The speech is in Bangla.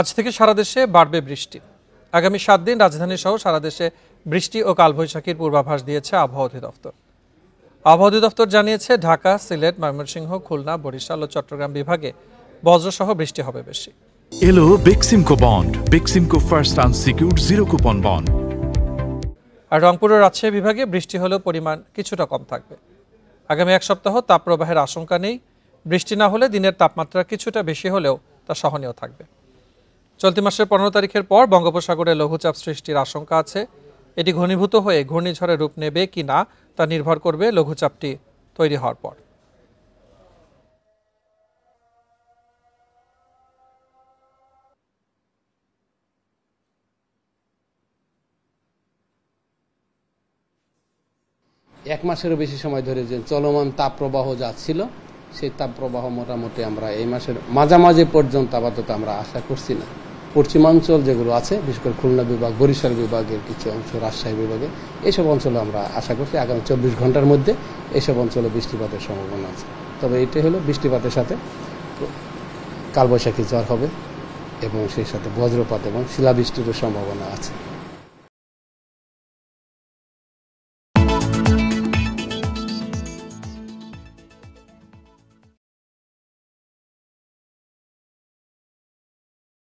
আজ থেকে সারা দেশে বাড়বে বৃষ্টি। আগামী 7 দিন রাজধানী সহ সারা দেশে বৃষ্টি ও কালবৈশাখীর পূর্বাভাস দিয়েছে আবহাওয়া অধিদপ্তর। আবহাওয়া অধিদপ্তর জানিয়েছে, ঢাকা, সিলেট, ময়মনসিংহ, খুলনা, বরিশাল ও চট্টগ্রাম বিভাগে বজ্রসহ বৃষ্টি হবে বেশি। এলো Beximco bond, Beximco first unsecured zero coupon bond. আর রংপুর ও রাজশাহী বিভাগে বৃষ্টি হলেও পরিমাণ কিছুটা কম থাকবে। আগামী এক সপ্তাহ তাপপ্রবাহের আশঙ্কা নেই। বৃষ্টি না হলে দিনের তাপমাত্রা কিছুটা বেশি হলেও তা সহনীয় থাকবে। চলতি মাসের 15 তারিখের পর বঙ্গোপসাগরে লঘুচাপ সৃষ্টির আশঙ্কা আছে। এটি ঘনীভূত হয়ে ঘূর্ণিঝড়ে রূপ নেবে কি না তা নির্ভর করবে লঘুচাপটি তৈরি হওয়ার পর। এক মাসেরও বেশি সময় ধরে যে চলমান তাপপ্রবাহ যা ছিল, সেই তাপপ্রবাহ মোটামুটি আমরা এই মাসের মাঝামাঝি পর্যন্ত আপাতত আমরা আশা করছি না। পশ্চিমাঞ্চল যেগুলো আছে, বিশেষ করে খুলনা বিভাগ, বরিশাল বিভাগের কিছু অংশ, রাজশাহী বিভাগে, এইসব অঞ্চলে আমরা আশা করছি আগামী 24 ঘন্টার মধ্যে এইসব অঞ্চলে বৃষ্টিপাতের সম্ভাবনা আছে। তবে এটাই হলো, বৃষ্টিপাতের সাথে কালবৈশাখী ঝড় হবে এবং সেই সাথে বজ্রপাত এবং শিলাবৃষ্টিরও সম্ভাবনা আছে।